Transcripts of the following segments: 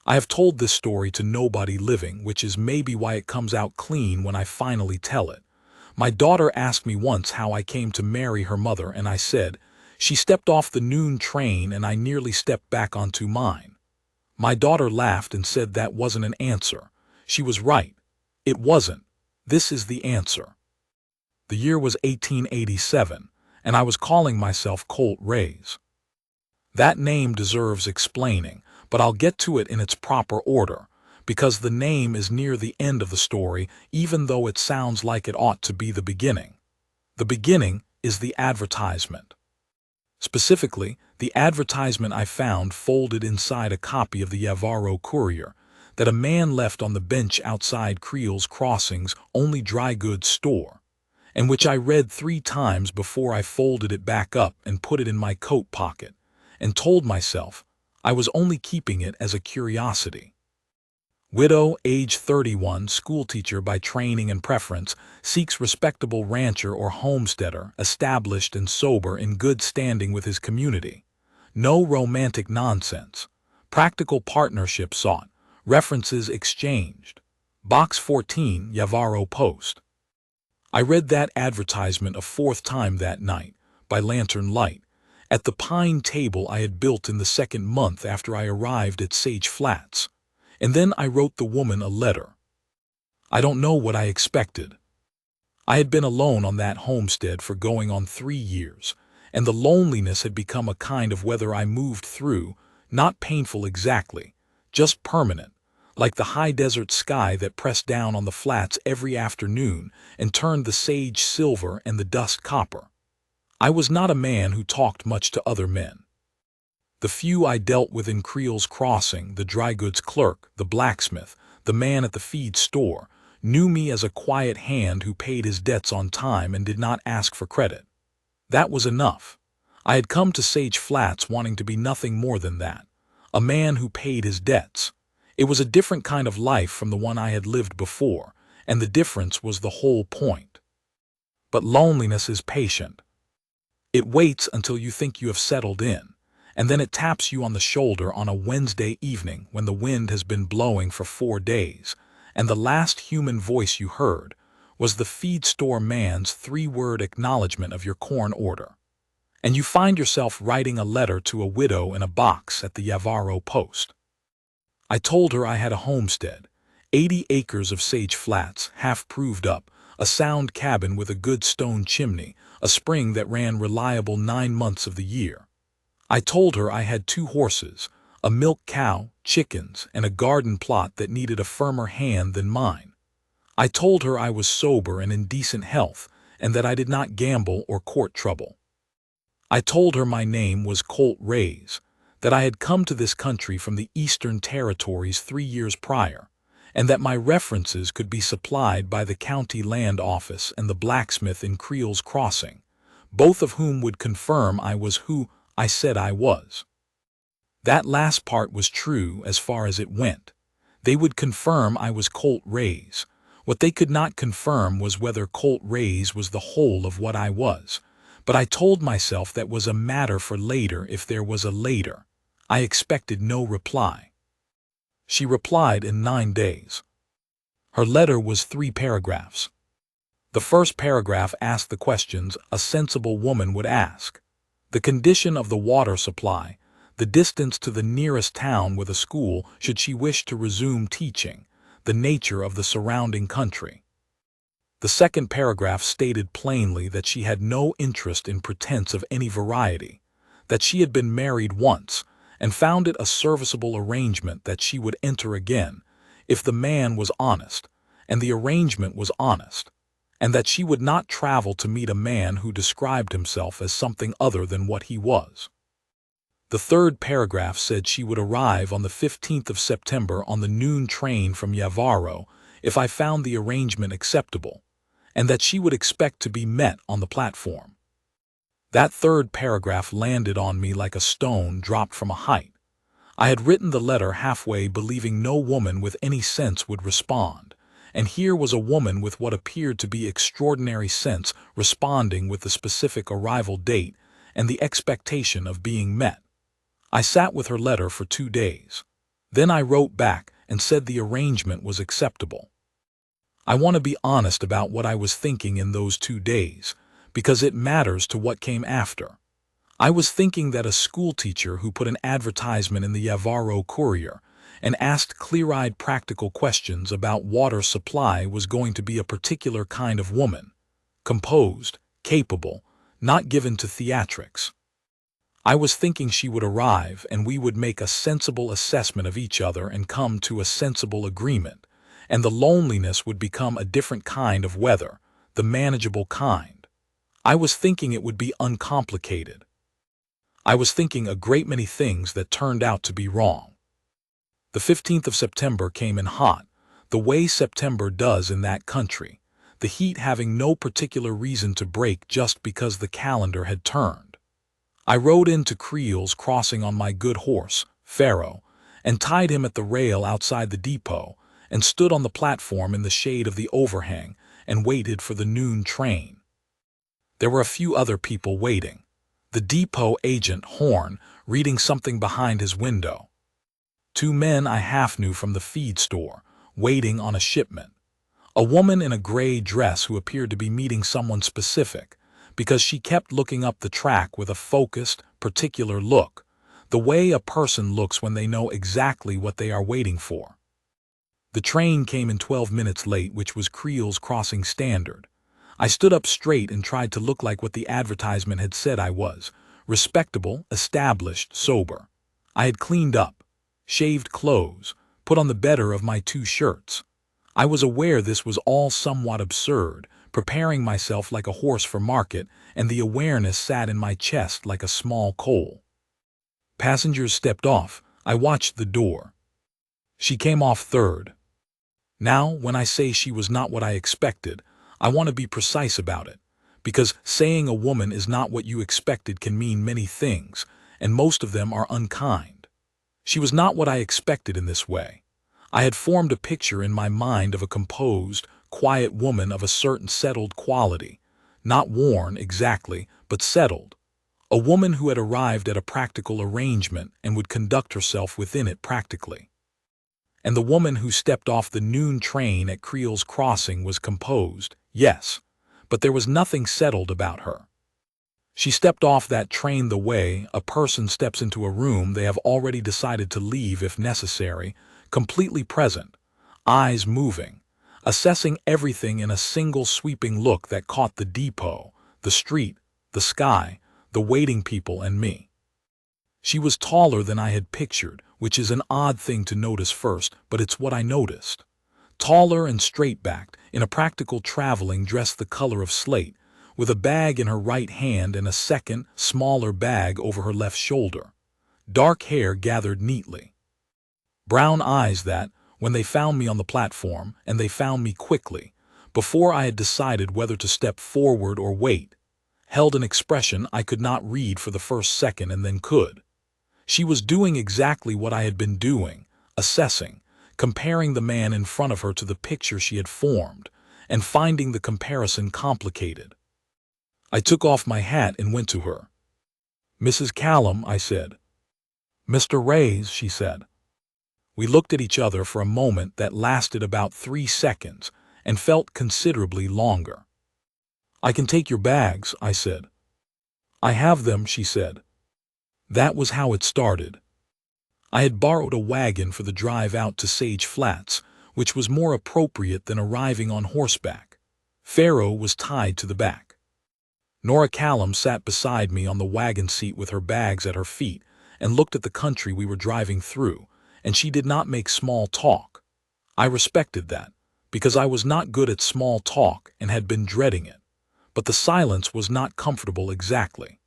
I have told this story to nobody living, which is maybe why it comes out clean when I finally tell it. My daughter asked me once how I came to marry her mother, and I said, she stepped off the noon train and I nearly stepped back onto mine. My daughter laughed and said that wasn't an answer. She was right. It wasn't. This is the answer. The year was 1887, and I was calling myself Colt Reyes. That name deserves explaining, but I'll get to it in its proper order, because the name is near the end of the story, even though it sounds like it ought to be the beginning. The beginning is the advertisement. Specifically, the advertisement I found folded inside a copy of the Yavaro Courier that a man left on the bench outside Creel's Crossing's only dry goods store, and which I read 3 times before I folded it back up and put it in my coat pocket, and told myself I was only keeping it as a curiosity. Widow, age 31, schoolteacher by training and preference, seeks respectable rancher or homesteader, established and sober, in good standing with his community. No romantic nonsense. Practical partnership sought. References exchanged. Box 14, Yavaro Post. I read that advertisement a 4th time that night, by lantern light, at the pine table I had built in the 2nd month after I arrived at Sage Flats. And then I wrote the woman a letter. I don't know what I expected. I had been alone on that homestead for going on 3 years, and the loneliness had become a kind of weather I moved through, not painful exactly, just permanent, like the high desert sky that pressed down on the flats every afternoon and turned the sage silver and the dust copper. I was not a man who talked much to other men. The few I dealt with in Creel's Crossing, the dry goods clerk, the blacksmith, the man at the feed store, knew me as a quiet hand who paid his debts on time and did not ask for credit. That was enough. I had come to Sage Flats wanting to be nothing more than that, a man who paid his debts. It was a different kind of life from the one I had lived before, and the difference was the whole point. But loneliness is patient. It waits until you think you have settled in, and then it taps you on the shoulder on a Wednesday evening when the wind has been blowing for 4 days, and the last human voice you heard was the feed store man's 3-word acknowledgement of your corn order. And you find yourself writing a letter to a widow in a box at the Yavaro Post. I told her I had a homestead, 80 acres of Sage Flats, half proved up, a sound cabin with a good stone chimney, a spring that ran reliable 9 months of the year. I told her I had 2 horses, a milk cow, chickens, and a garden plot that needed a firmer hand than mine. I told her I was sober and in decent health, and that I did not gamble or court trouble. I told her my name was Colt Reyes, that I had come to this country from the Eastern Territories 3 years prior, and that my references could be supplied by the county land office and the blacksmith in Creel's Crossing, both of whom would confirm I was who I said I was. That last part was true as far as it went. They would confirm I was Colt Reyes. What they could not confirm was whether Colt Reyes was the whole of what I was. But I told myself that was a matter for later if there was a later. I expected no reply. She replied in 9 days. Her letter was 3 paragraphs. The first paragraph asked the questions a sensible woman would ask. The condition of the water supply, the distance to the nearest town with a school should she wish to resume teaching, the nature of the surrounding country. The second paragraph stated plainly that she had no interest in pretense of any variety, that she had been married once, and found it a serviceable arrangement that she would enter again, if the man was honest, and the arrangement was honest, and that she would not travel to meet a man who described himself as something other than what he was. The third paragraph said she would arrive on the 15th of September on the noon train from Yavaro if I found the arrangement acceptable, and that she would expect to be met on the platform. That third paragraph landed on me like a stone dropped from a height. I had written the letter halfway, believing no woman with any sense would respond, and here was a woman with what appeared to be extraordinary sense responding with the specific arrival date and the expectation of being met. I sat with her letter for 2 days. Then I wrote back and said the arrangement was acceptable. I want to be honest about what I was thinking in those 2 days, because it matters to what came after. I was thinking that a schoolteacher who put an advertisement in the Yavaro Courier and asked clear-eyed practical questions about water supply was going to be a particular kind of woman, composed, capable, not given to theatrics. I was thinking she would arrive and we would make a sensible assessment of each other and come to a sensible agreement, and the loneliness would become a different kind of weather, the manageable kind. I was thinking it would be uncomplicated. I was thinking a great many things that turned out to be wrong. The 15th of September came in hot, the way September does in that country, the heat having no particular reason to break just because the calendar had turned. I rode into Creel's Crossing on my good horse, Pharaoh, and tied him at the rail outside the depot, and stood on the platform in the shade of the overhang and waited for the noon train. There were a few other people waiting. The depot agent, Horn, reading something behind his window. 2 men I half knew from the feed store, waiting on a shipment. A woman in a gray dress who appeared to be meeting someone specific, because she kept looking up the track with a focused, particular look, the way a person looks when they know exactly what they are waiting for. The train came in 12 minutes late, which was Creel's Crossing standard. I stood up straight and tried to look like what the advertisement had said I was: respectable, established, sober. I had cleaned up, shaved clothes, put on the better of my 2 shirts. I was aware this was all somewhat absurd, preparing myself like a horse for market, and the awareness sat in my chest like a small coal. Passengers stepped off. I watched the door. She came off third. Now, when I say she was not what I expected, I want to be precise about it, because saying a woman is not what you expected can mean many things, and most of them are unkind. She was not what I expected in this way. I had formed a picture in my mind of a composed, quiet woman of a certain settled quality, not worn exactly, but settled. A woman who had arrived at a practical arrangement and would conduct herself within it practically. And the woman who stepped off the noon train at Creel's Crossing was composed, yes, but there was nothing settled about her. She stepped off that train the way a person steps into a room they have already decided to leave if necessary, completely present, eyes moving, assessing everything in a single sweeping look that caught the depot, the street, the sky, the waiting people, and me. She was taller than I had pictured, which is an odd thing to notice first, but it's what I noticed. Taller and straight-backed, in a practical traveling dress the color of slate, with a bag in her right hand and a second, smaller bag over her left shoulder. Dark hair gathered neatly. Brown eyes that, when they found me on the platform, and they found me quickly, before I had decided whether to step forward or wait, held an expression I could not read for the first second and then could. She was doing exactly what I had been doing, assessing, comparing the man in front of her to the picture she had formed, and finding the comparison complicated. I took off my hat and went to her. "Mrs. Callum," I said. "Mr. Reyes," she said. We looked at each other for a moment that lasted about 3 seconds and felt considerably longer. "I can take your bags," I said. "I have them," she said. That was how it started. I had borrowed a wagon for the drive out to Sage Flats, which was more appropriate than arriving on horseback. Pharaoh was tied to the back. Nora Callum sat beside me on the wagon seat with her bags at her feet and looked at the country we were driving through, and she did not make small talk. I respected that, because I was not good at small talk and had been dreading it. But the silence was not comfortable exactly.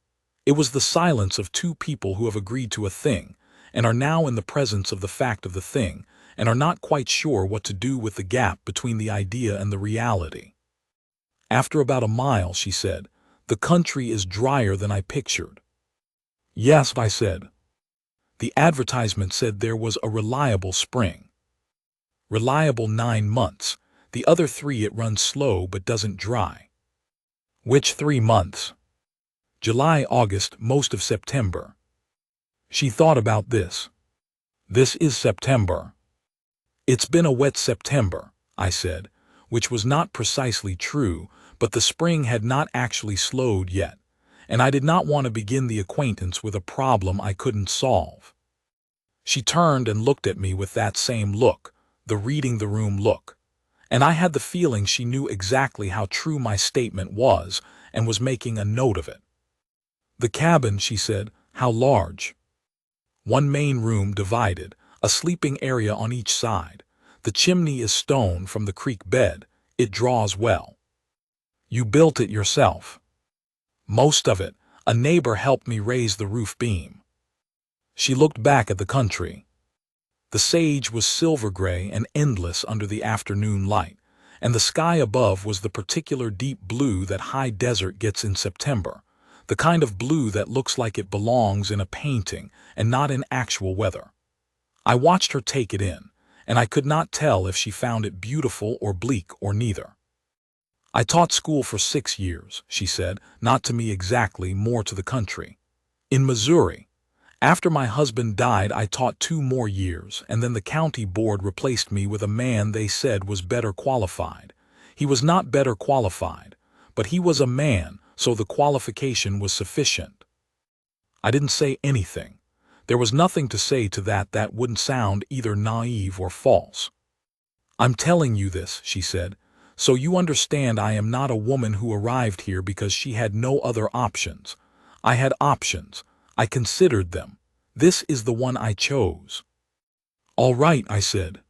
It was the silence of 2 people who have agreed to a thing, and are now in the presence of the fact of the thing, and are not quite sure what to do with the gap between the idea and the reality. After about a mile, she said, "The country is drier than I pictured." "Yes," I said. "The advertisement said there was a reliable spring. Reliable 9 months. The other 3 it runs slow but doesn't dry." "Which 3 months?" "July, August, most of September." She thought about this. This is September. It's been a wet September, I said, which was not precisely true, but the spring had not actually slowed yet, and I did not want to begin the acquaintance with a problem I couldn't solve. She turned and looked at me with that same look, the reading the room look, and I had the feeling she knew exactly how true my statement was and was making a note of it. The cabin, she said, how large? One main room divided, a sleeping area on each side. The chimney is stone from the creek bed. It draws well. You built it yourself? Most of it. A neighbor helped me raise the roof beam. She looked back at the country. The sage was silver gray and endless under the afternoon light, and the sky above was the particular deep blue that high desert gets in September, the kind of blue that looks like it belongs in a painting and not in actual weather. I watched her take it in, and I could not tell if she found it beautiful or bleak or neither. I taught school for 6 years, she said, not to me exactly, more to the country. In Missouri. After my husband died, I taught 2 more years, and then the county board replaced me with a man they said was better qualified. He was not better qualified, but he was a man, so the qualification was sufficient. I didn't say anything. There was nothing to say to that wouldn't sound either naive or false. I'm telling you this, she said, so you understand I am not a woman who arrived here because she had no other options. I had options. I considered them. This is the one I chose. All right, I said.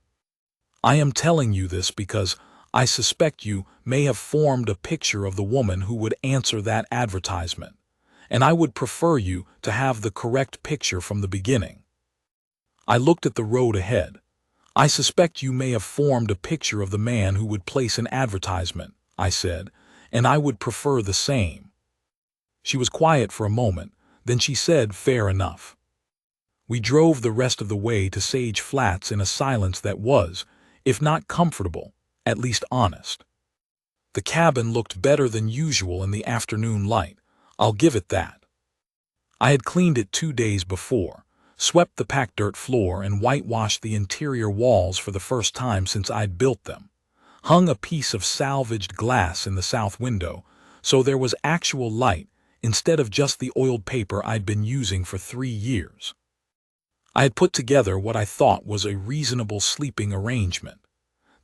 I am telling you this because I suspect you may have formed a picture of the woman who would answer that advertisement, and I would prefer you to have the correct picture from the beginning. I looked at the road ahead. I suspect you may have formed a picture of the man who would place an advertisement, I said, and I would prefer the same. She was quiet for a moment. Then she said, fair enough. We drove the rest of the way to Sage Flats in a silence that was, if not comfortable, at least honest. The cabin looked better than usual in the afternoon light, I'll give it that. I had cleaned it 2 days before, swept the packed dirt floor and whitewashed the interior walls for the first time since I'd built them, hung a piece of salvaged glass in the south window, so there was actual light instead of just the oiled paper I'd been using for 3 years. I had put together what I thought was a reasonable sleeping arrangement.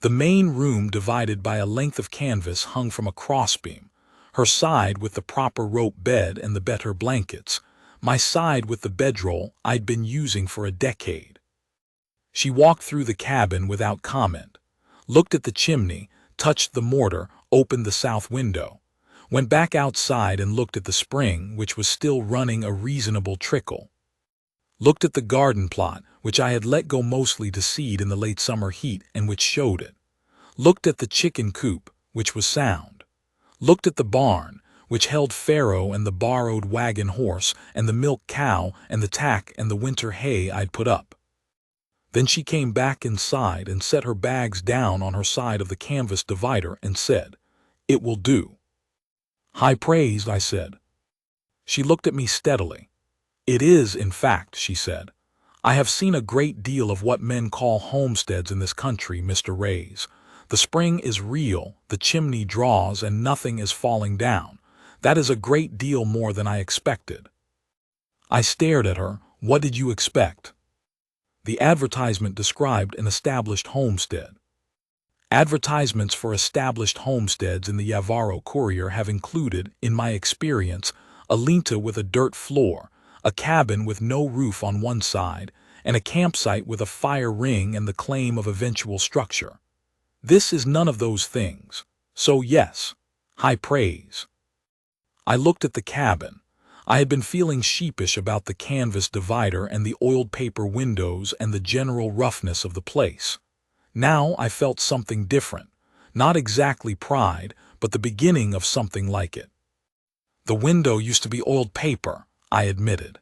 The main room divided by a length of canvas hung from a crossbeam, her side with the proper rope bed and the better blankets, my side with the bedroll I'd been using for a decade. She walked through the cabin without comment, looked at the chimney, touched the mortar, opened the south window, went back outside and looked at the spring, which was still running a reasonable trickle. Looked at the garden plot, which I had let go mostly to seed in the late summer heat and which showed it. Looked at the chicken coop, which was sound. Looked at the barn, which held Pharaoh and the borrowed wagon horse and the milk cow and the tack and the winter hay I'd put up. Then she came back inside and set her bags down on her side of the canvas divider and said, "It will do." "High praise," I said. She looked at me steadily. "It is, in fact," she said. "I have seen a great deal of what men call homesteads in this country, Mr. Rays. The spring is real, the chimney draws, and nothing is falling down. That is a great deal more than I expected." I stared at her. What did you expect? The advertisement described an established homestead. Advertisements for established homesteads in the Yavarro Courier have included, in my experience, a linta with a dirt floor, a cabin with no roof on one side, and a campsite with a fire ring and the claim of eventual structure. This is none of those things. So yes, high praise. I looked at the cabin. I had been feeling sheepish about the canvas divider and the oiled paper windows and the general roughness of the place. Now I felt something different, not exactly pride, but the beginning of something like it. "The window used to be oiled paper," I admitted.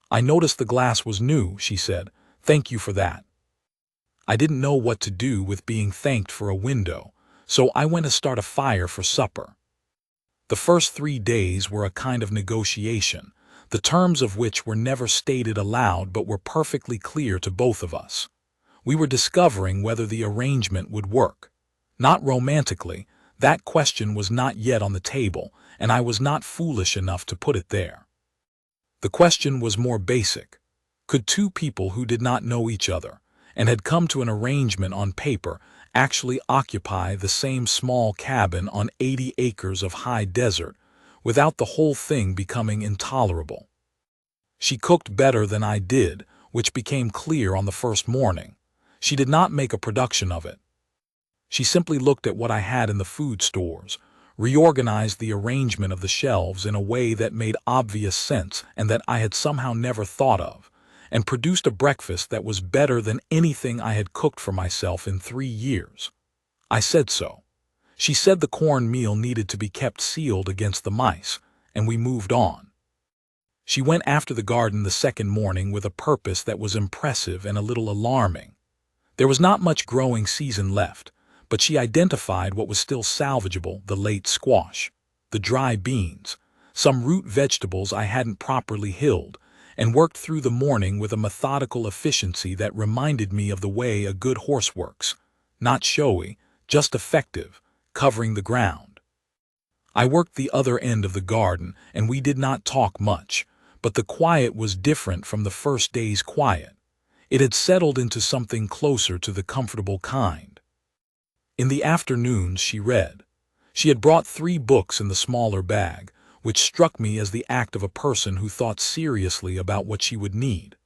"I noticed the glass was new," she said. "Thank you for that." I didn't know what to do with being thanked for a window, so I went to start a fire for supper. The first 3 days were a kind of negotiation. the terms of which were never stated aloud but were perfectly clear to both of us. We were discovering whether the arrangement would work. Not romantically, that question was not yet on the table, and I was not foolish enough to put it there. The question was more basic. Could two people who did not know each other, and had come to an arrangement on paper, actually occupy the same small cabin on 80 acres of high desert, without the whole thing becoming intolerable? She cooked better than I did, which became clear on the first morning. She did not make a production of it. She simply looked at what I had in the food stores, reorganized the arrangement of the shelves in a way that made obvious sense and that I had somehow never thought of, and produced a breakfast that was better than anything I had cooked for myself in 3 years. I said so. She said the cornmeal needed to be kept sealed against the mice, and we moved on. She went after the garden the second morning with a purpose that was impressive and a little alarming. There was not much growing season left, but she identified what was still salvageable: the late squash, the dry beans, some root vegetables I hadn't properly hilled, and worked through the morning with a methodical efficiency that reminded me of the way a good horse works, not showy, just effective, covering the ground. I worked the other end of the garden, and we did not talk much, but the quiet was different from the first day's quiet. It had settled into something closer to the comfortable kind. In the afternoons she read. She had brought 3 books in the smaller bag, which struck me as the act of a person who thought seriously about what she would need.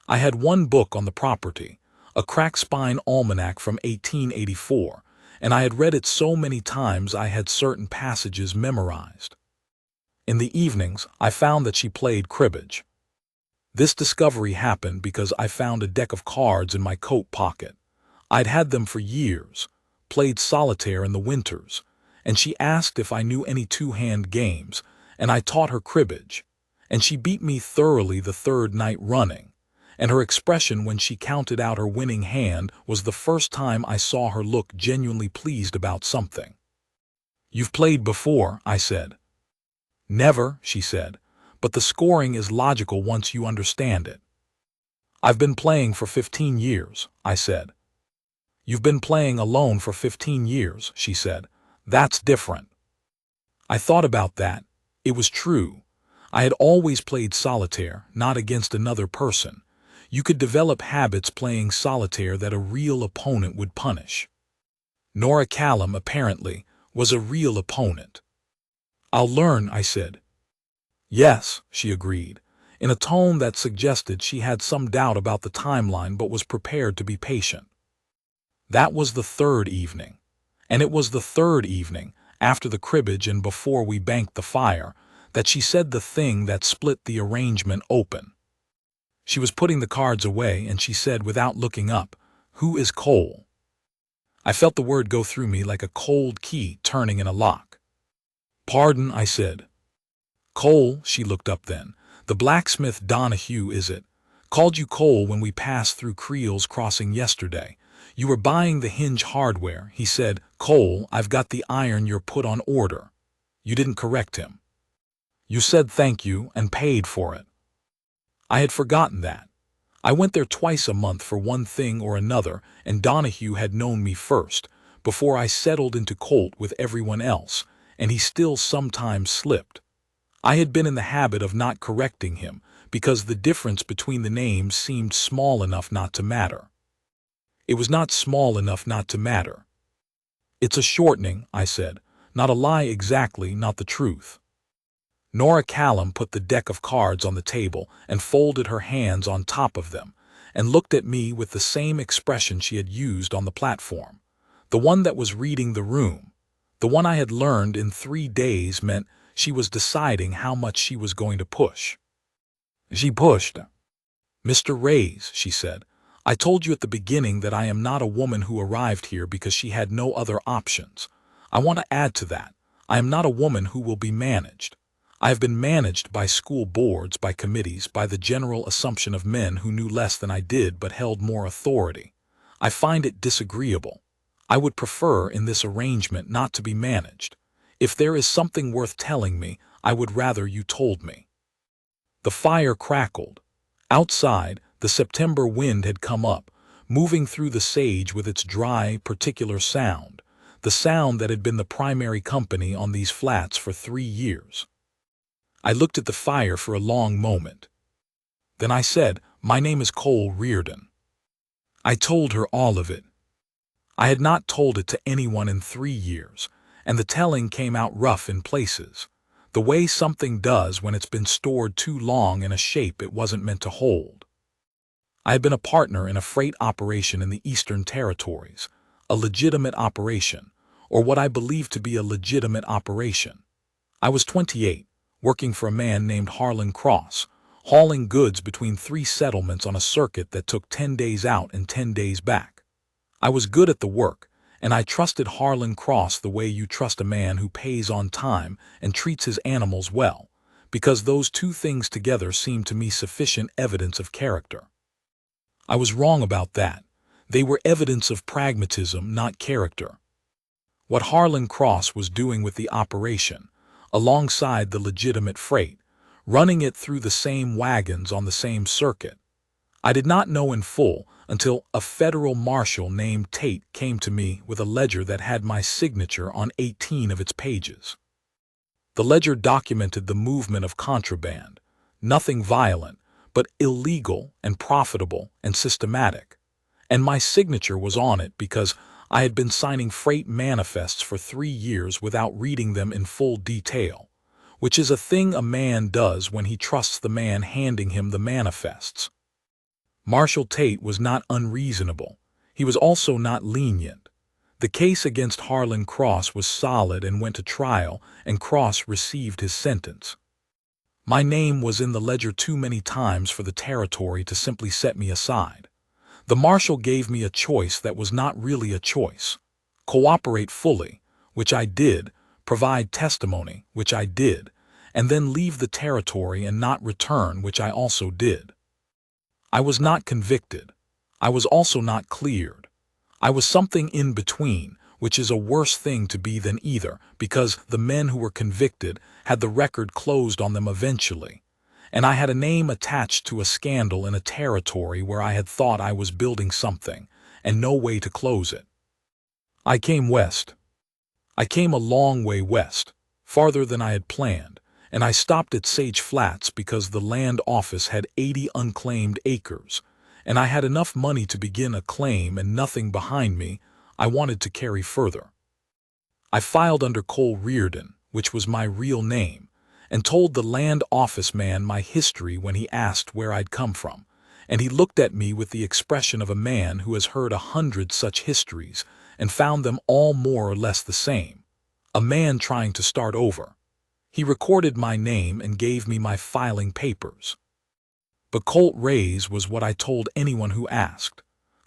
I had 1 book on the property, a crack-spine almanac from 1884, and I had read it so many times I had certain passages memorized. In the evenings, I found that she played cribbage. This discovery happened because I found a deck of cards in my coat pocket. I'd had them for years, played solitaire in the winters, and she asked if I knew any 2-hand games, and I taught her cribbage, and she beat me thoroughly the 3rd night running, and her expression when she counted out her winning hand was the first time I saw her look genuinely pleased about something. "You've played before," I said. "Never," she said, "but the scoring is logical once you understand it." "I've been playing for 15 years, I said. "You've been playing alone for 15 years, she said. "That's different." I thought about that. It was true. I had always played solitaire, not against another person. You could develop habits playing solitaire that a real opponent would punish. Nora Callum, apparently, was a real opponent. "I'll learn," I said. "Yes," she agreed, in a tone that suggested she had some doubt about the timeline but was prepared to be patient. That was the 3rd evening, and it was the 3rd evening, after the cribbage and before we banked the fire, that she said the thing that split the arrangement open. She was putting the cards away, and she said without looking up, "Who is Cole?" I felt the word go through me like a cold key turning in a lock. "Pardon," I said. "Cole," she looked up then. "The blacksmith Donahue, is it? Called you Cole when we passed through Creel's Crossing yesterday. You were buying the hinge hardware. He said, 'Cole, I've got the iron you're put on order.' You didn't correct him. You said thank you and paid for it." I had forgotten that. I went there twice a month for one thing or another, and Donahue had known me first, before I settled into Colt with everyone else, and he still sometimes slipped. I had been in the habit of not correcting him, because the difference between the names seemed small enough not to matter. It was not small enough not to matter. "It's a shortening," I said. "Not a lie exactly, not the truth." Nora Callum put the deck of cards on the table and folded her hands on top of them, and looked at me with the same expression she had used on the platform. The one that was reading the room. The one I had learned in 3 days meant she was deciding how much she was going to push. She pushed. "Mr. Reyes," she said, "I told you at the beginning that I am not a woman who arrived here because she had no other options. I want to add to that. I am not a woman who will be managed. I have been managed by school boards, by committees, by the general assumption of men who knew less than I did but held more authority. I find it disagreeable. I would prefer in this arrangement not to be managed. If there is something worth telling me, I would rather you told me." The fire crackled. Outside, the September wind had come up, moving through the sage with its dry, particular sound, the sound that had been the primary company on these flats for 3 years. I looked at the fire for a long moment. Then I said, "My name is Cole Reardon." I told her all of it. I had not told it to anyone in 3 years, and the telling came out rough in places, the way something does when it's been stored too long in a shape it wasn't meant to hold. I had been a partner in a freight operation in the Eastern Territories, a legitimate operation, or what I believed to be a legitimate operation. I was 28, working for a man named Harlan Cross, hauling goods between 3 settlements on a circuit that took 10 days out and 10 days back. I was good at the work, and I trusted Harlan Cross the way you trust a man who pays on time and treats his animals well, because those 2 things together seemed to me sufficient evidence of character. I was wrong about that. They were evidence of pragmatism, not character. What Harlan Cross was doing with the operation, alongside the legitimate freight, running it through the same wagons on the same circuit, I did not know in full until a federal marshal named Tate came to me with a ledger that had my signature on 18 of its pages. The ledger documented the movement of contraband, nothing violent, but illegal and profitable and systematic, and my signature was on it because I had been signing freight manifests for 3 years without reading them in full detail, which is a thing a man does when he trusts the man handing him the manifests. Marshal Tate was not unreasonable. He was also not lenient. The case against Harlan Cross was solid and went to trial, and Cross received his sentence. My name was in the ledger too many times for the territory to simply set me aside. The marshal gave me a choice that was not really a choice. Cooperate fully, which I did, provide testimony, which I did, and then leave the territory and not return, which I also did. I was not convicted. I was also not cleared. I was something in between, which is a worse thing to be than either, because the men who were convicted had the record closed on them eventually, and I had a name attached to a scandal in a territory where I had thought I was building something, and no way to close it. I came west. I came a long way west, farther than I had planned, and I stopped at Sage Flats because the land office had 80 unclaimed acres, and I had enough money to begin a claim and nothing behind me I wanted to carry further. I filed under Cole Reardon, which was my real name, and told the land office man my history when he asked where I'd come from, and he looked at me with the expression of a man who has heard 100 such histories and found them all more or less the same, a man trying to start over. He recorded my name and gave me my filing papers. But Colt Ray's was what I told anyone who asked.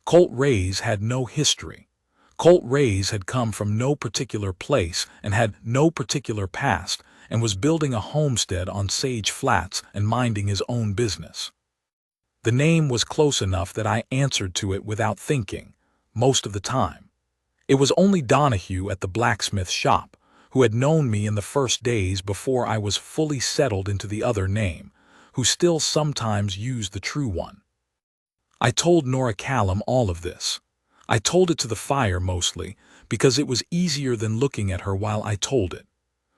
Colt Ray's had no history. Colt Ray's had come from no particular place and had no particular past and was building a homestead on Sage Flats and minding his own business. The name was close enough that I answered to it without thinking, most of the time. It was only Donahue at the blacksmith shop, who had known me in the first days before I was fully settled into the other name, who still sometimes used the true one. I told Nora Callum all of this. I told it to the fire mostly, because it was easier than looking at her while I told it.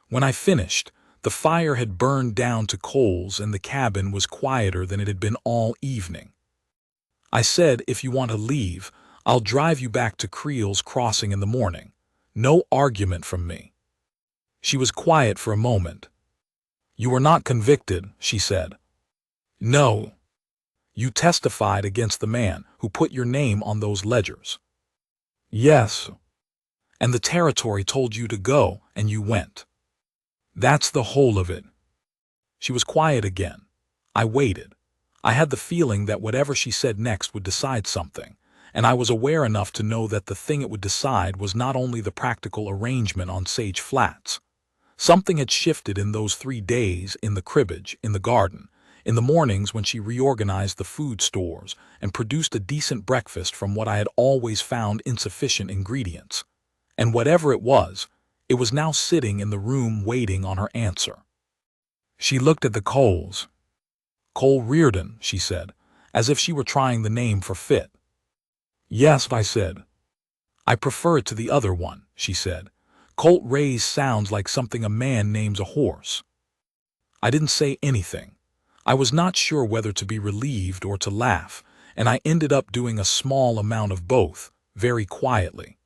When I finished, the fire had burned down to coals and the cabin was quieter than it had been all evening. I said, "If you want to leave, I'll drive you back to Creel's Crossing in the morning." No argument from me. She was quiet for a moment. "You were not convicted," she said. "No. You testified against the man who put your name on those ledgers." "Yes. And the territory told you to go, and you went. That's the whole of it." She was quiet again. I waited. I had the feeling that whatever she said next would decide something, and I was aware enough to know that the thing it would decide was not only the practical arrangement on Sage Flats. Something had shifted in those 3 days, in the cribbage, in the garden, in the mornings when she reorganized the food stores and produced a decent breakfast from what I had always found insufficient ingredients. And whatever it was now sitting in the room waiting on her answer. She looked at the coals. Cole Reardon, she said, as if she were trying the name for fit. Yes, I said. I prefer it to the other one, she said. Colt Rays sounds like something a man names a horse. I didn't say anything. I was not sure whether to be relieved or to laugh, and I ended up doing a small amount of both, very quietly.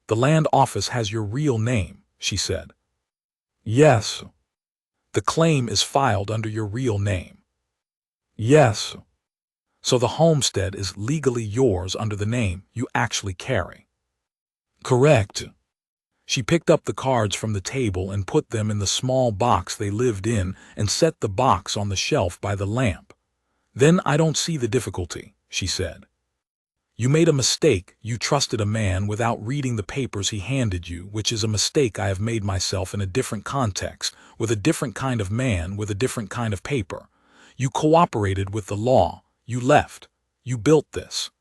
The land office has your real name, she said. Yes. The claim is filed under your real name. Yes. So the homestead is legally yours under the name you actually carry. Correct. She picked up the cards from the table and put them in the small box they lived in and set the box on the shelf by the lamp. Then I don't see the difficulty, she said. You made a mistake. You trusted a man without reading the papers he handed you, which is a mistake I have made myself in a different context, with a different kind of man, with a different kind of paper. You cooperated with the law. You left. You built this.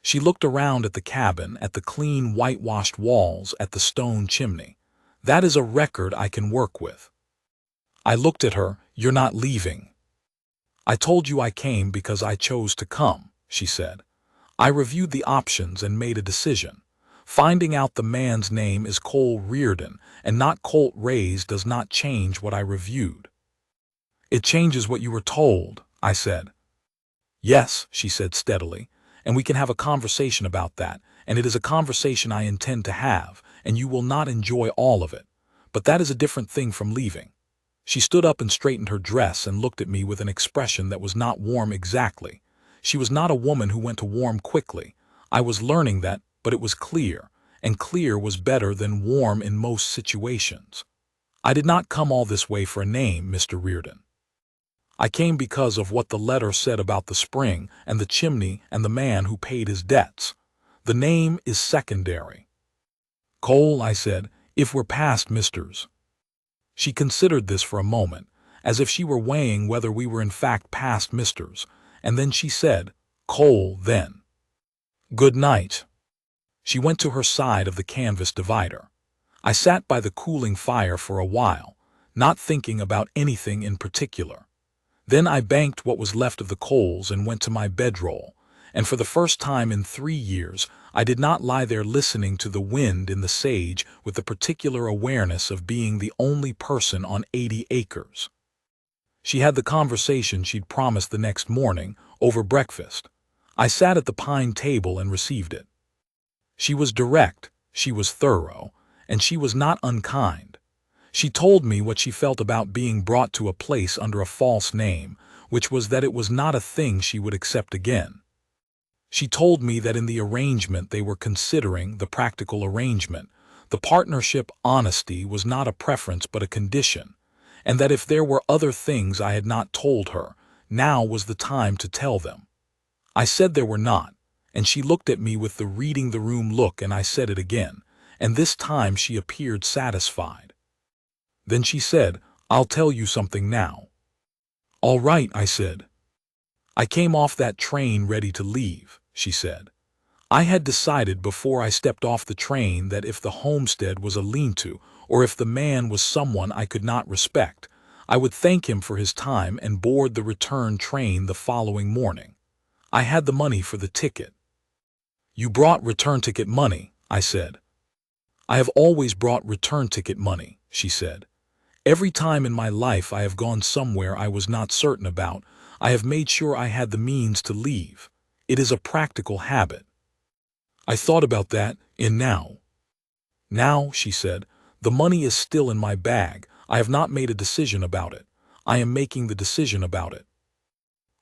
She looked around at the cabin, at the clean whitewashed walls, at the stone chimney. That is a record I can work with. I looked at her. You're not leaving. I told you I came because I chose to come, she said. I reviewed the options and made a decision. Finding out the man's name is Cole Reardon and not Colt Rays does not change what I reviewed. It changes what you were told, I said. Yes, she said steadily, and we can have a conversation about that, and it is a conversation I intend to have, and you will not enjoy all of it. But that is a different thing from leaving. She stood up and straightened her dress and looked at me with an expression that was not warm exactly. She was not a woman who went to warm quickly. I was learning that, but it was clear, and clear was better than warm in most situations. I did not come all this way for a name, Mr. Reardon. I came because of what the letter said about the spring and the chimney and the man who paid his debts. The name is secondary. Cole, I said, if we're past Misters. She considered this for a moment, as if she were weighing whether we were in fact past Misters, and then she said, Cole, then. Good night. She went to her side of the canvas divider. I sat by the cooling fire for a while, not thinking about anything in particular. Then I banked what was left of the coals and went to my bedroll, and for the first time in 3 years, I did not lie there listening to the wind in the sage with the particular awareness of being the only person on 80 acres. She had the conversation she'd promised the next morning, over breakfast. I sat at the pine table and received it. She was direct, she was thorough, and she was not unkind. She told me what she felt about being brought to a place under a false name, which was that it was not a thing she would accept again. She told me that in the arrangement they were considering, the practical arrangement, the partnership honesty was not a preference but a condition, and that if there were other things I had not told her, now was the time to tell them. I said there were not, and she looked at me with the reading the room look, and I said it again, and this time she appeared satisfied. Then she said, I'll tell you something now. All right, I said. I came off that train ready to leave, she said. I had decided before I stepped off the train that if the homestead was a lean-to, or if the man was someone I could not respect, I would thank him for his time and board the return train the following morning. I had the money for the ticket. You brought return ticket money, I said. I have always brought return ticket money, she said. Every time in my life I have gone somewhere I was not certain about, I have made sure I had the means to leave. It is a practical habit. I thought about that, and now. Now, she said, the money is still in my bag. I have not made a decision about it. I am making the decision about it.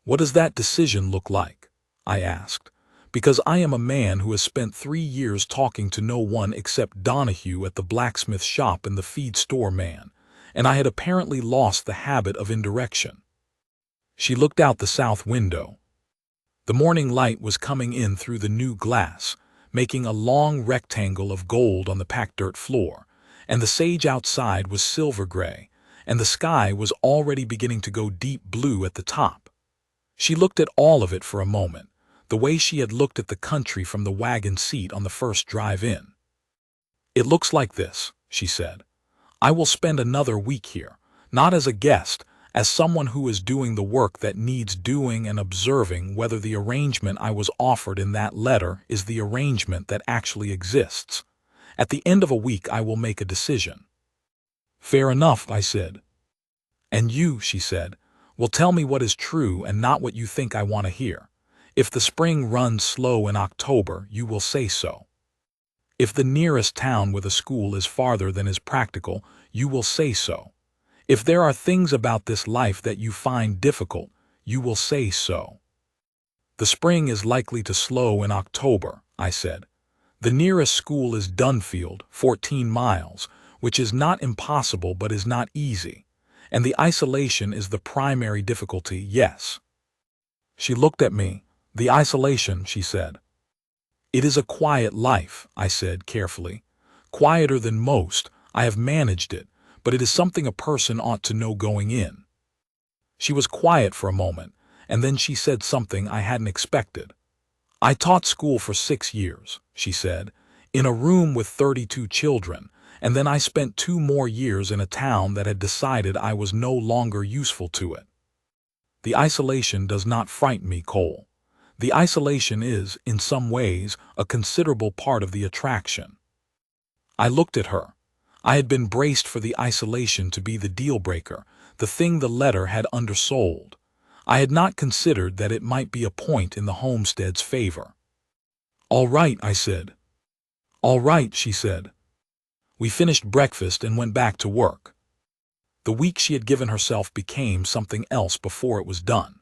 What does that decision look like? I asked, because I am a man who has spent 3 years talking to no one except Donahue at the blacksmith shop and the feed store man, and I had apparently lost the habit of indirection. She looked out the south window. The morning light was coming in through the new glass, making a long rectangle of gold on the packed dirt floor, and the sage outside was silver gray, and the sky was already beginning to go deep blue at the top. She looked at all of it for a moment, the way she had looked at the country from the wagon seat on the first drive in. It looks like this, she said. I will spend another week here, not as a guest, as someone who is doing the work that needs doing and observing whether the arrangement I was offered in that letter is the arrangement that actually exists. At the end of a week I will make a decision." "Fair enough," I said. "And you," she said, "will tell me what is true and not what you think I want to hear. If the spring runs slow in October, you will say so. If the nearest town with a school is farther than is practical, you will say so. If there are things about this life that you find difficult, you will say so." "The spring is likely to slow in October," I said. "The nearest school is Dunfield, 14 miles, which is not impossible but is not easy. And the isolation is the primary difficulty, yes." She looked at me. "The isolation," she said. "It is a quiet life," I said carefully. "Quieter than most. I have managed it, but it is something a person ought to know going in." She was quiet for a moment, and then she said something I hadn't expected. "I taught school for 6 years," she said, "in a room with 32 children, and then I spent 2 more years in a town that had decided I was no longer useful to it. The isolation does not frighten me, Cole. The isolation is, in some ways, a considerable part of the attraction." I looked at her. I had been braced for the isolation to be the deal-breaker, the thing the letter had undersold. I had not considered that it might be a point in the homestead's favor. "All right," I said. "All right," she said. We finished breakfast and went back to work. The week she had given herself became something else before it was done.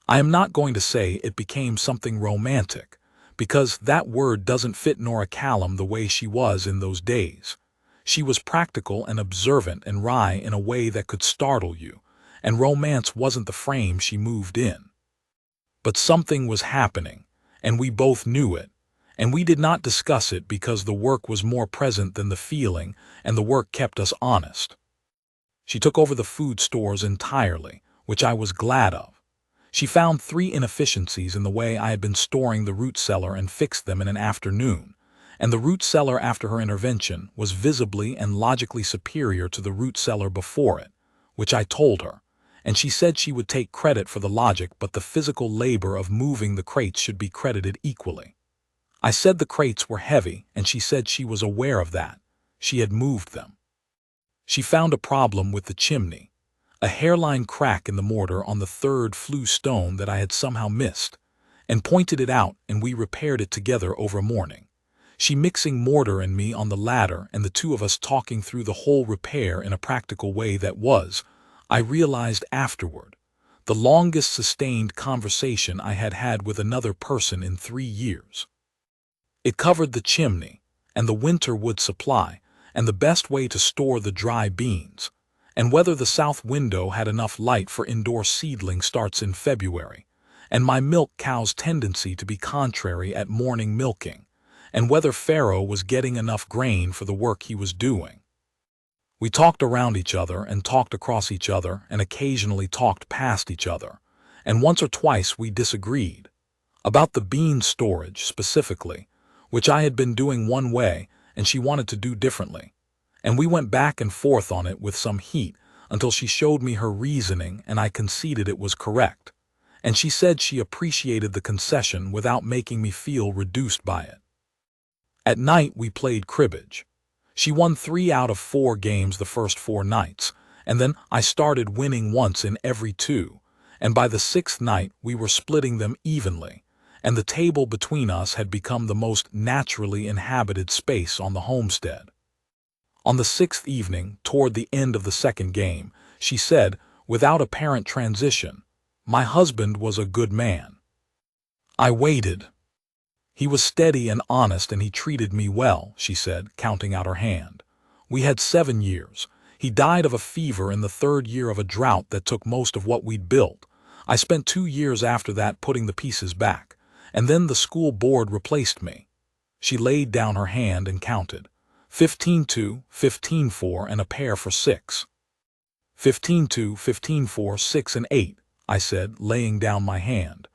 I am not going to say it became something romantic, because that word doesn't fit Nora Callum the way she was in those days. She was practical and observant and wry in a way that could startle you, and romance wasn't the frame she moved in. But something was happening, and we both knew it, and we did not discuss it because the work was more present than the feeling, and the work kept us honest. She took over the food stores entirely, which I was glad of. She found 3 inefficiencies in the way I had been storing the root cellar and fixed them in an afternoon, and the root cellar after her intervention was visibly and logically superior to the root cellar before it, which I told her, and she said she would take credit for the logic, but the physical labor of moving the crates should be credited equally. I said the crates were heavy, and she said she was aware of that. She had moved them. She found a problem with the chimney, a hairline crack in the mortar on the 3rd flue stone that I had somehow missed, and pointed it out, and we repaired it together over a morning. She mixing mortar and me on the ladder, and the 2 of us talking through the whole repair in a practical way that was, I realized afterward, the longest sustained conversation I had had with another person in 3 years. It covered the chimney, and the winter wood supply, and the best way to store the dry beans, and whether the south window had enough light for indoor seedling starts in February, and my milk cow's tendency to be contrary at morning milking, and whether Pharaoh was getting enough grain for the work he was doing. We talked around each other and talked across each other and occasionally talked past each other, and once or twice we disagreed. About the bean storage specifically, which I had been doing one way and she wanted to do differently, and we went back and forth on it with some heat until she showed me her reasoning and I conceded it was correct, and she said she appreciated the concession without making me feel reduced by it. At night we played cribbage. She won 3 out of 4 games the first 4 nights, and then I started winning once in every 2, and by the 6th night we were splitting them evenly, and the table between us had become the most naturally inhabited space on the homestead. On the 6th evening, toward the end of the 2nd game, she said, without apparent transition, "My husband was a good man." I waited. "He was steady and honest and he treated me well," she said, counting out her hand. "We had 7 years. He died of a fever in the 3rd year of a drought that took most of what we'd built. I spent 2 years after that putting the pieces back, and then the school board replaced me." She laid down her hand and counted. 15-2, 15-4, and a pair for 6. 15-2, 15-4, 6 and 8, I said, laying down my hand.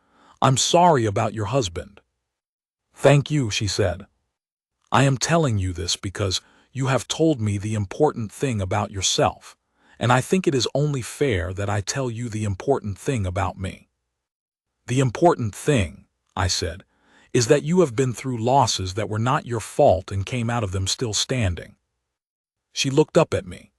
"I'm sorry about your husband." "Thank you," she said. "I am telling you this because you have told me the important thing about yourself, and I think it is only fair that I tell you the important thing about me. The important thing, I said, is that you have been through losses that were not your fault and came out of them still standing. She looked up at me.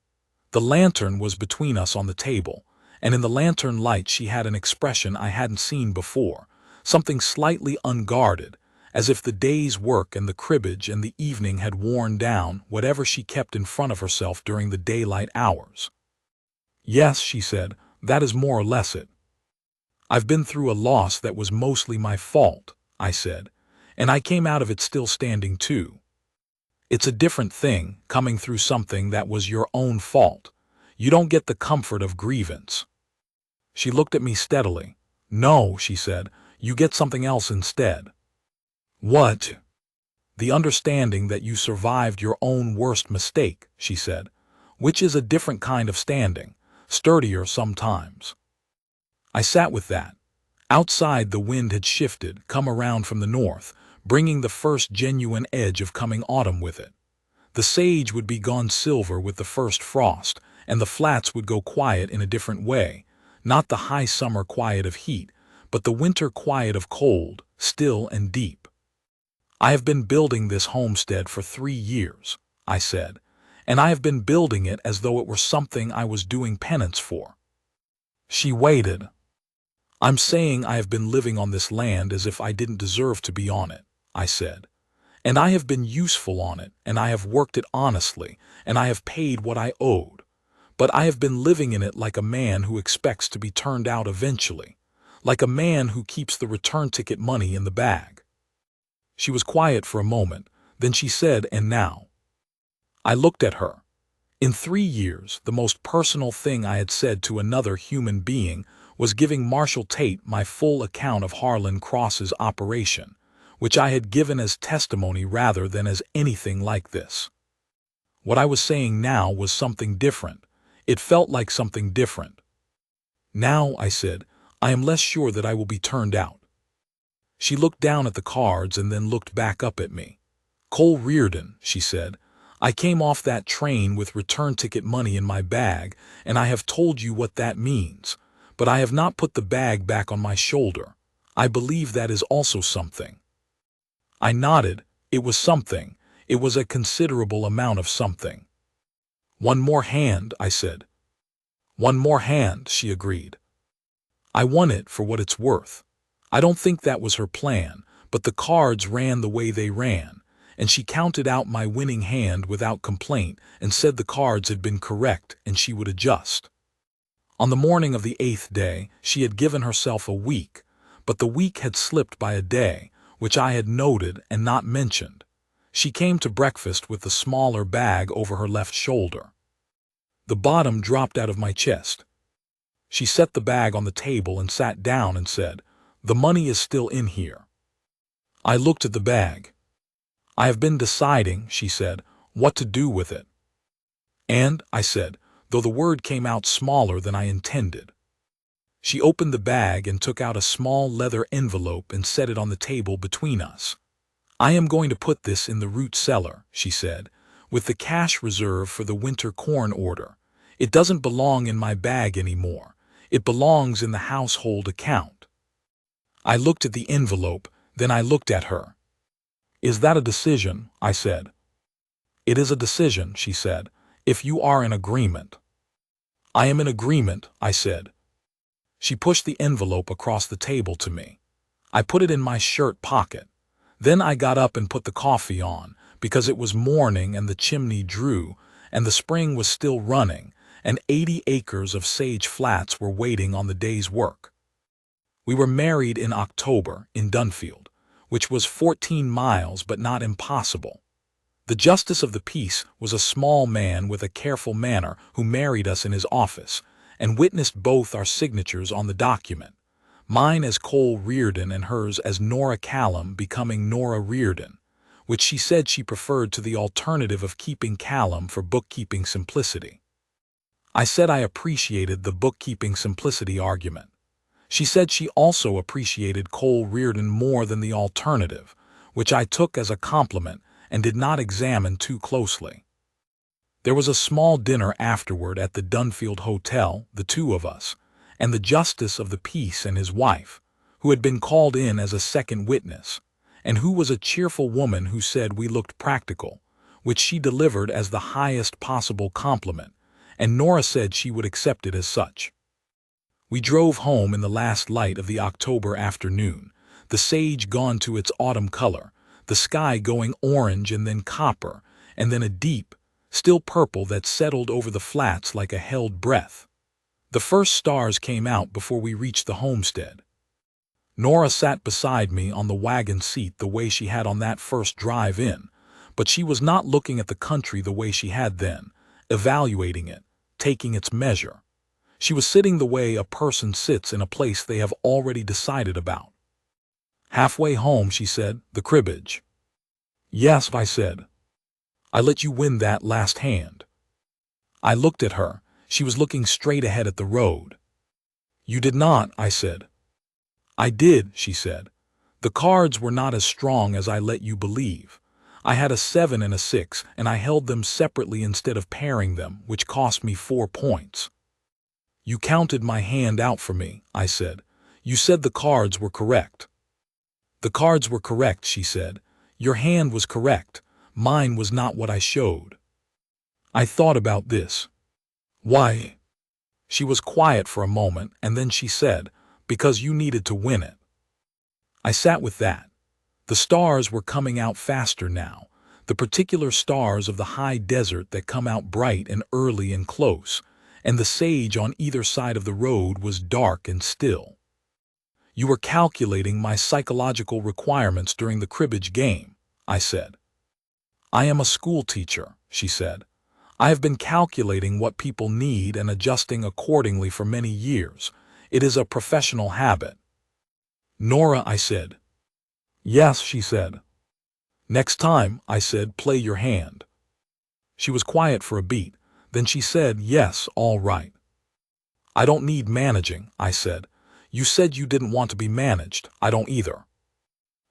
The lantern was between us on the table, and in the lantern light she had an expression I hadn't seen before, something slightly unguarded, as if the day's work and the cribbage and the evening had worn down whatever she kept in front of herself during the daylight hours. Yes, she said, that is more or less it. I've been through a loss that was mostly my fault, I said, and I came out of it still standing too. It's a different thing, coming through something that was your own fault. You don't get the comfort of grievance. She looked at me steadily. No, she said, you get something else instead. What? The understanding that you survived your own worst mistake, she said, which is a different kind of standing, sturdier sometimes. I sat with that. Outside the wind had shifted, come around from the north, bringing the first genuine edge of coming autumn with it. The sage would be gone silver with the first frost, and the flats would go quiet in a different way, not the high summer quiet of heat, but the winter quiet of cold, still and deep. I have been building this homestead for 3 years, I said, and I have been building it as though it were something I was doing penance for. She waited. I'm saying I have been living on this land as if I didn't deserve to be on it, I said. And I have been useful on it, and I have worked it honestly, and I have paid what I owed. But I have been living in it like a man who expects to be turned out eventually, like a man who keeps the return ticket money in the bag. She was quiet for a moment, then she said, and now? I looked at her. In 3 years, the most personal thing I had said to another human being was giving Marshall Tate my full account of Harlan Cross's operation, which I had given as testimony rather than as anything like this. What I was saying now was something different. It felt like something different. Now, I said, I am less sure that I will be turned out. She looked down at the cards and then looked back up at me. Cole Reardon, she said, I came off that train with return ticket money in my bag, and I have told you what that means. But I have not put the bag back on my shoulder. I believe that is also something. I nodded. It was something. It was a considerable amount of something. One more hand, I said. One more hand, she agreed. I won it for what it's worth. I don't think that was her plan, but the cards ran the way they ran, and she counted out my winning hand without complaint and said the cards had been correct and she would adjust. On the morning of the 8th day, she had given herself a week, but the week had slipped by a day, which I had noted and not mentioned. She came to breakfast with the smaller bag over her left shoulder. The bottom dropped out of my chest. She set the bag on the table and sat down and said, "The money is still in here." I looked at the bag. "I have been deciding," she said, "what to do with it." And, I said, though the word came out smaller than I intended. She opened the bag and took out a small leather envelope and set it on the table between us. "I am going to put this in the root cellar," she said, "with the cash reserve for the winter corn order. It doesn't belong in my bag anymore. It belongs in the household account." I looked at the envelope, then I looked at her. "Is that a decision?" I said. "It is a decision," she said, "if you are in agreement." "I am in agreement," I said. She pushed the envelope across the table to me. I put it in my shirt pocket. Then I got up and put the coffee on, because it was morning and the chimney drew, and the spring was still running, and 80 acres of sage flats were waiting on the day's work. We were married in October in Dunfield, which was 14 miles but not impossible. The justice of the peace was a small man with a careful manner who married us in his office and witnessed both our signatures on the document, mine as Cole Reardon and hers as Nora Callum becoming Nora Reardon, which she said she preferred to the alternative of keeping Callum for bookkeeping simplicity. I said I appreciated the bookkeeping simplicity argument. She said she also appreciated Cole Reardon more than the alternative, which I took as a compliment and did not examine too closely. There was a small dinner afterward at the Dunfield Hotel, the two of us, and the justice of the peace and his wife, who had been called in as a second witness, and who was a cheerful woman who said we looked practical, which she delivered as the highest possible compliment, and Nora said she would accept it as such. We drove home in the last light of the October afternoon, the sage gone to its autumn color, the sky going orange and then copper, and then a deep, still purple that settled over the flats like a held breath. The first stars came out before we reached the homestead. Nora sat beside me on the wagon seat the way she had on that first drive in, but she was not looking at the country the way she had then, evaluating it, taking its measure. She was sitting the way a person sits in a place they have already decided about. Halfway home, she said, "The cribbage." "Yes," I said. "I let you win that last hand." I looked at her. She was looking straight ahead at the road. "You did not," I said. "I did," she said. "The cards were not as strong as I let you believe. I had a 7 and a 6, and I held them separately instead of pairing them, which cost me 4 points. You counted my hand out for me," I said. "You said the cards were correct." "The cards were correct," she said. "Your hand was correct. Mine was not what I showed." I thought about this. "Why?" She was quiet for a moment, and then she said, "Because you needed to win it." I sat with that. The stars were coming out faster now, the particular stars of the high desert that come out bright and early and close, and the sage on either side of the road was dark and still. "You were calculating my psychological requirements during the cribbage game," I said. "I am a school teacher," she said. "I have been calculating what people need and adjusting accordingly for many years. It is a professional habit." "Nora," I said. "Yes," she said. "Next time," I said, "play your hand." She was quiet for a beat. Then she said, "Yes, all right." "I don't need managing," I said. "You said you didn't want to be managed. I don't either."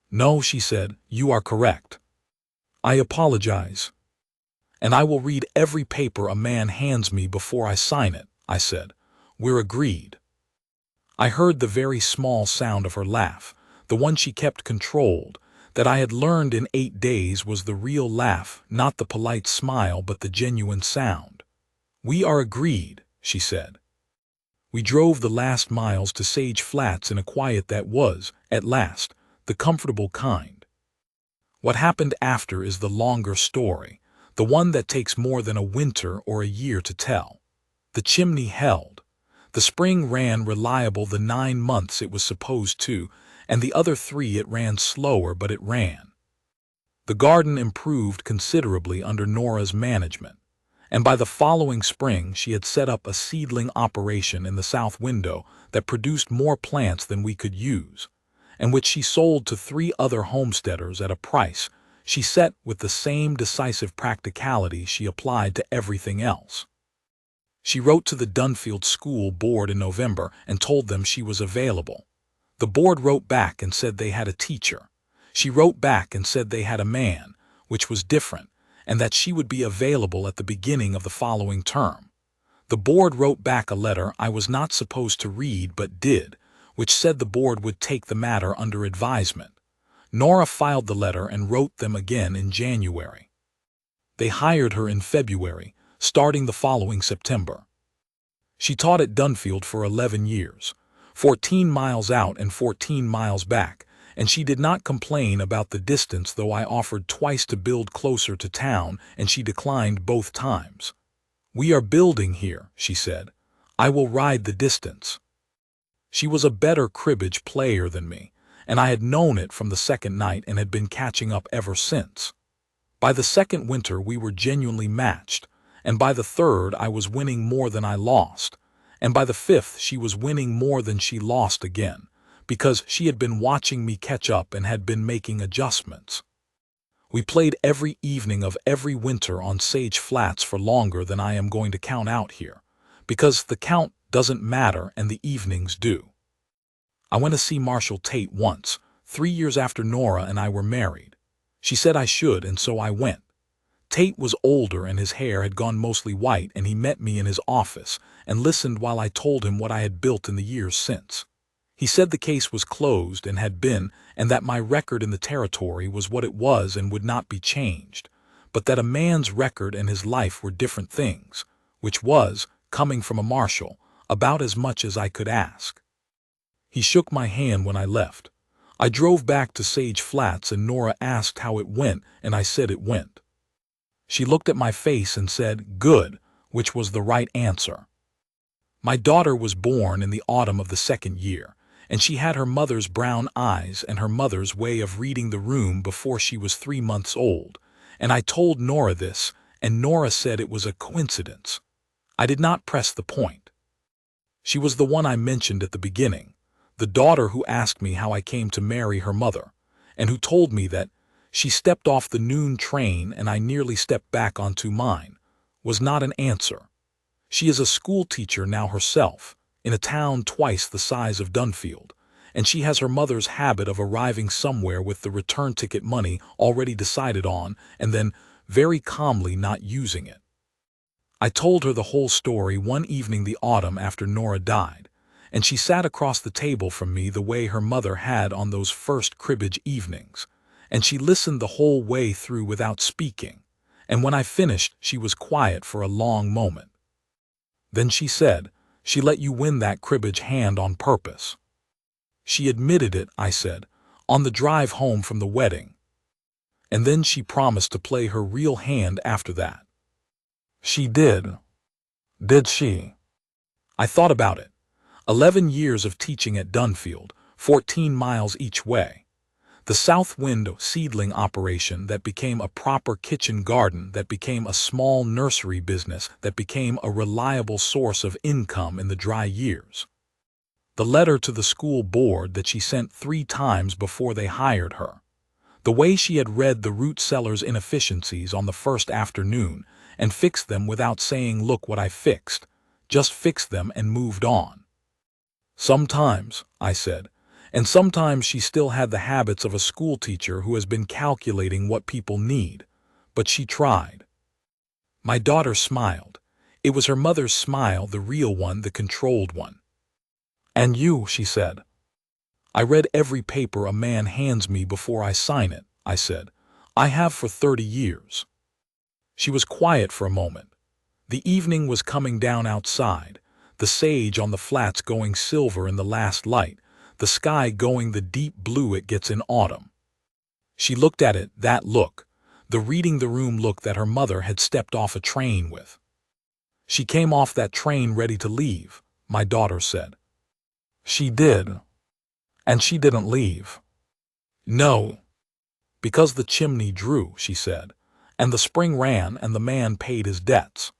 "No," she said, "you are correct." "I apologize." "And I will read every paper a man hands me before I sign it," I said. "We're agreed." I heard the very small sound of her laugh, the one she kept controlled, that I had learned in 8 days was the real laugh, not the polite smile but the genuine sound. "We are agreed," she said. We drove the last miles to Sage Flats in a quiet that was, at last, the comfortable kind. What happened after is the longer story, the one that takes more than a winter or a year to tell. The chimney held. The spring ran reliable the 9 months it was supposed to, and the other 3 it ran slower, but it ran. The garden improved considerably under Nora's management, and by the following spring she had set up a seedling operation in the south window that produced more plants than we could use, and which she sold to 3 other homesteaders at a price she set with the same decisive practicality she applied to everything else. She wrote to the Dunfield School Board in November and told them she was available. The board wrote back and said they had a teacher. She wrote back and said they had a man, which was different, and that she would be available at the beginning of the following term. The board wrote back a letter I was not supposed to read but did, which said the board would take the matter under advisement. Nora filed the letter and wrote them again in January. They hired her in February, starting the following September. She taught at Dunfield for 11 years, 14 miles out and 14 miles back, and she did not complain about the distance, though I offered twice to build closer to town and she declined both times. "We are building here," she said. "I will ride the distance." She was a better cribbage player than me, and I had known it from the second night and had been catching up ever since. By the second winter we were genuinely matched, and by the third I was winning more than I lost, and by the 5th she was winning more than she lost again, because she had been watching me catch up and had been making adjustments. We played every evening of every winter on Sage Flats for longer than I am going to count out here, because the count doesn't matter and the evenings do. I went to see Marshall Tate once, 3 years after Nora and I were married. She said I should, and so I went. Tate was older and his hair had gone mostly white, and he met me in his office and listened while I told him what I had built in the years since. He said the case was closed and had been, and that my record in the territory was what it was and would not be changed, but that a man's record and his life were different things, which was, coming from a marshal, about as much as I could ask. He shook my hand when I left. I drove back to Sage Flats and Nora asked how it went, and I said it went. She looked at my face and said, "Good," which was the right answer. My daughter was born in the autumn of the second year, and she had her mother's brown eyes and her mother's way of reading the room before she was 3 months old, and I told Nora this, and Nora said it was a coincidence. I did not press the point. She was the one I mentioned at the beginning, the daughter who asked me how I came to marry her mother, and who told me that she stepped off the noon train and I nearly stepped back onto mine, was not an answer. She is a school teacher now herself, in a town twice the size of Dunfield, and she has her mother's habit of arriving somewhere with the return ticket money already decided on and then very calmly not using it. I told her the whole story one evening the autumn after Nora died, and she sat across the table from me the way her mother had on those first cribbage evenings, and she listened the whole way through without speaking, and when I finished she was quiet for a long moment. Then she said, "She let you win that cribbage hand on purpose." "She admitted it," I said, "on the drive home from the wedding. And then she promised to play her real hand after that." "She did. Did she?" I thought about it. 11 years of teaching at Dunfield, 14 miles each way. The South Wind seedling operation that became a proper kitchen garden, that became a small nursery business, that became a reliable source of income in the dry years. The letter to the school board that she sent 3 times before they hired her. The way she had read the root cellar's inefficiencies on the first afternoon and fixed them without saying, "Look what I fixed," just fixed them and moved on. "Sometimes," I said, "and sometimes she still had the habits of a schoolteacher who has been calculating what people need, but she tried." My daughter smiled. It was her mother's smile, the real one, the controlled one. "And you," she said. "I read every paper a man hands me before I sign it," I said. "I have for 30 years. She was quiet for a moment. The evening was coming down outside, the sage on the flats going silver in the last light, the sky going the deep blue it gets in autumn. She looked at it, that look, the reading the room look that her mother had stepped off a train with. "She came off that train ready to leave," my daughter said. "She did. And she didn't leave." "No. Because the chimney drew," she said, "and the spring ran and the man paid his debts."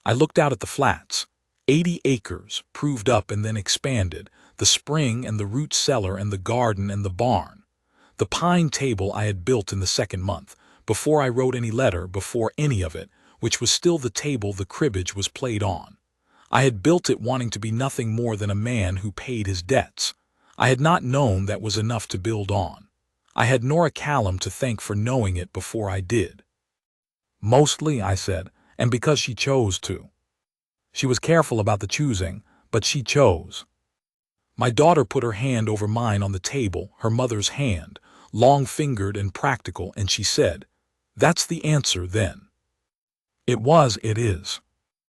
I looked out at the flats. 80 acres, proved up and then expanded, the spring and the root cellar and the garden and the barn. The pine table I had built in the 2nd month, before I wrote any letter, before any of it, which was still the table the cribbage was played on. I had built it wanting to be nothing more than a man who paid his debts. I had not known that was enough to build on. I had Nora Callum to thank for knowing it before I did. "Mostly," I said, "and because she chose to. She was careful about the choosing, but she chose." My daughter put her hand over mine on the table, her mother's hand, long-fingered and practical, and she said, "That's the answer, then." "It was, it is."